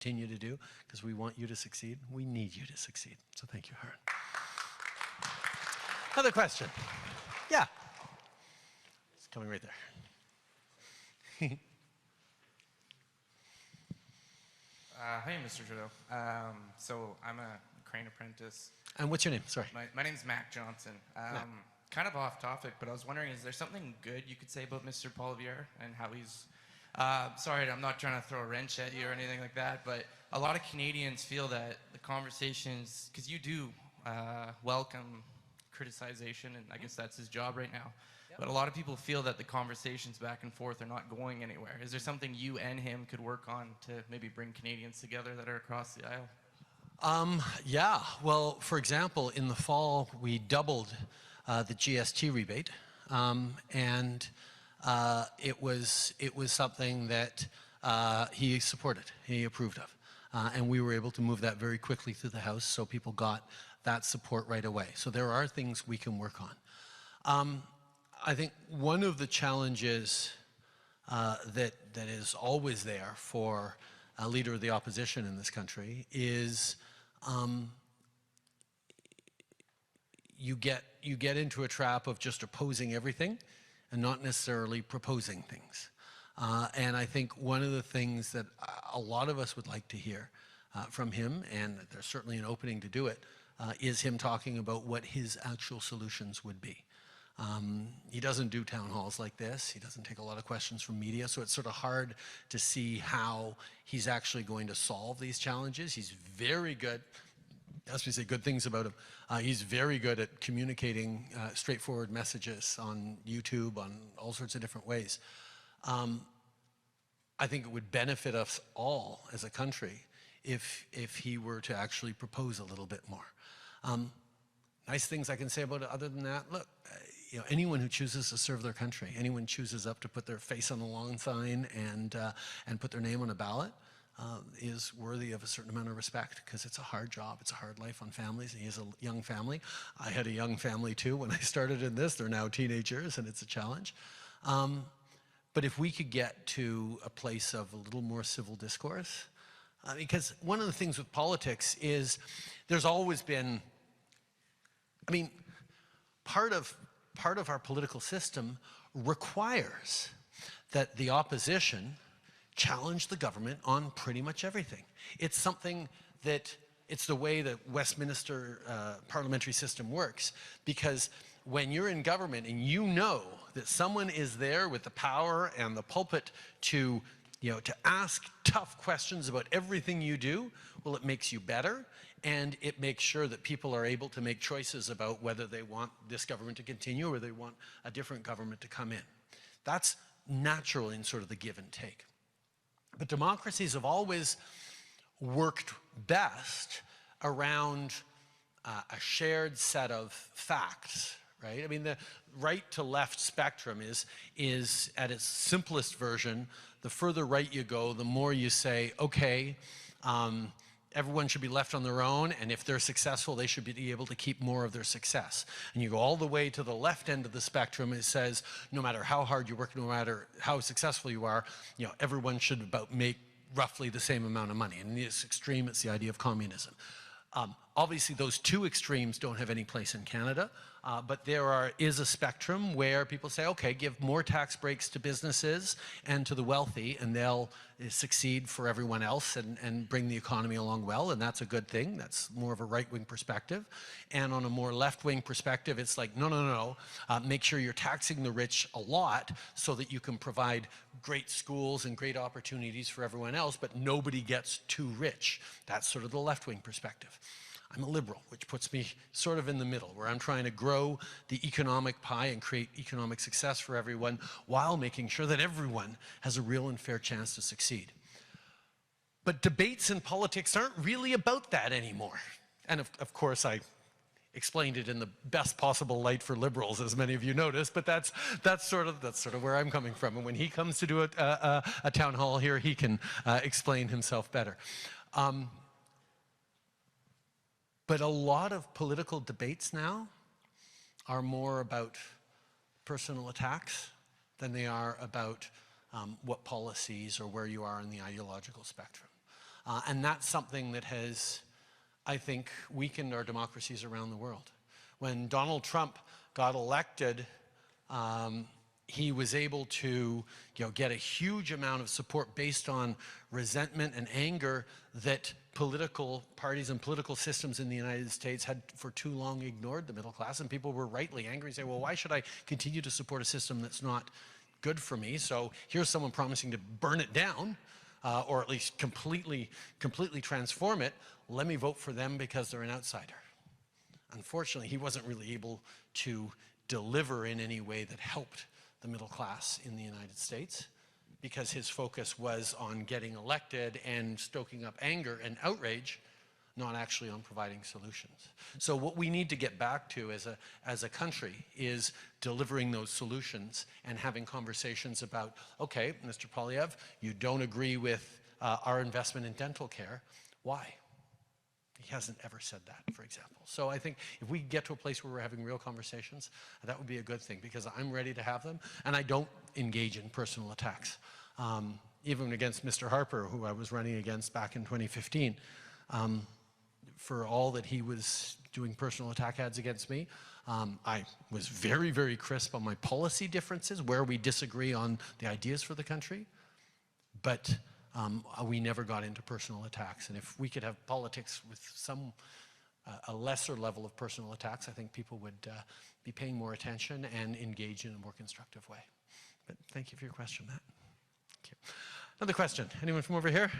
continue to do, because we want you to succeed. We need you to succeed. So thank you, Haran. Another question. Yeah. It's coming right there. Hey, Mr. Trudeau. So I'm a crane apprentice. And what's your name? Sorry. My name's Mack Johnson. Kind of off topic, but I was wondering, is there something good you could say about Mr. Poilievre and how he's... sorry, I'm not trying to throw a wrench at you or anything like that, but a lot of Canadians feel that the conversations, because you do welcome criticization, and I guess that's his job right now. Yep. But a lot of people feel that the conversations back and forth are not going anywhere. Is there something you and him could work on to maybe bring Canadians together that are across the aisle? Yeah, well, for example, in the fall, we doubled the GST rebate, and it was something that he supported, he approved of. And we were able to move that very quickly through the House, so people got that support right away. So there are things we can work on. I think one of the challenges that is always there for a leader of the opposition in this country is you get into a trap of just opposing everything and not necessarily proposing things. And I think one of the things that a lot of us would like to hear from him, and there's certainly an opening to do it, is him talking about what his actual solutions would be. He doesn't do town halls like this. He doesn't take a lot of questions from media, so it's sort of hard to see how he's actually going to solve these challenges. He's very good, as we say good things about him, he's very good at communicating straightforward messages on YouTube, on all sorts of different ways. I think it would benefit us all as a country if he were to actually propose a little bit more. Nice things I can say about it other than that, look, you know, anyone who chooses to serve their country, anyone chooses up to put their face on the lawn sign and put their name on a ballot is worthy of a certain amount of respect, because it's a hard job, it's a hard life on families, and he has a young family. I had a young family too when I started in this. They're now teenagers and it's a challenge. But if we could get to a place of a little more civil discourse, because one of the things with politics is there's always been, I mean, part of our political system requires that the opposition challenge the government on pretty much everything. It's something that, it's the way the Westminster parliamentary system works, because when you're in government and you know that someone is there with the power and the pulpit to, you know, to ask tough questions about everything you do, well, it makes you better, and it makes sure that people are able to make choices about whether they want this government to continue or they want a different government to come in. That's natural in sort of the give and take. But democracies have always worked best around a shared set of facts, right? I mean, the right to left spectrum is at its simplest version, the further right you go, the more you say, okay, everyone should be left on their own, and if they're successful, they should be able to keep more of their success. And you go all the way to the left end of the spectrum, it says, no matter how hard you work, no matter how successful you are, you know, everyone should about make roughly the same amount of money. And in this extreme, it's the idea of communism. Obviously, those two extremes don't have any place in Canada, but there is a spectrum where people say, okay, give more tax breaks to businesses and to the wealthy, and they'll succeed for everyone else and bring the economy along well, and that's a good thing. That's more of a right-wing perspective. And on a more left-wing perspective, it's like, no, make sure you're taxing the rich a lot so that you can provide great schools and great opportunities for everyone else, but nobody gets too rich. That's sort of the left-wing perspective. I'm a liberal, which puts me sort of in the middle, where I'm trying to grow the economic pie and create economic success for everyone while making sure that everyone has a real and fair chance to succeed. But debates in politics aren't really about that anymore. And of course, I explained it in the best possible light for liberals, as many of you noticed, but that's sort of where I'm coming from. And when he comes to do a town hall here, he can explain himself better. But a lot of political debates now are more about personal attacks than they are about what policies or where you are in the ideological spectrum. And that's something that has, I think, weakened our democracies around the world. When Donald Trump got elected, he was able to get a huge amount of support based on resentment and anger that political parties and political systems in the United States had for too long ignored the middle class, and people were rightly angry and say, well, why should I continue to support a system that's not good for me? So here's someone promising to burn it down, or at least completely transform it. Let me vote for them because they're an outsider. Unfortunately, he wasn't really able to deliver in any way that helped the middle class in the United States, because his focus was on getting elected and stoking up anger and outrage, not actually on providing solutions. So what we need to get back to as a country is delivering those solutions and having conversations about, okay, Mr. Poilievre, you don't agree with our investment in dental care. Why? He hasn't ever said that, for example. So I think if we get to a place where we're having real conversations, that would be a good thing, because I'm ready to have them, and I don't engage in personal attacks. Even against Mr. Harper, who I was running against back in 2015, for all that he was doing personal attack ads against me, I was very, very crisp on my policy differences, where we disagree on the ideas for the country, but we never got into personal attacks. And if we could have politics with a lesser level of personal attacks, I think people would be paying more attention and engage in a more constructive way. But thank you for your question, Matt. Thank you. Another question. Anyone from over here?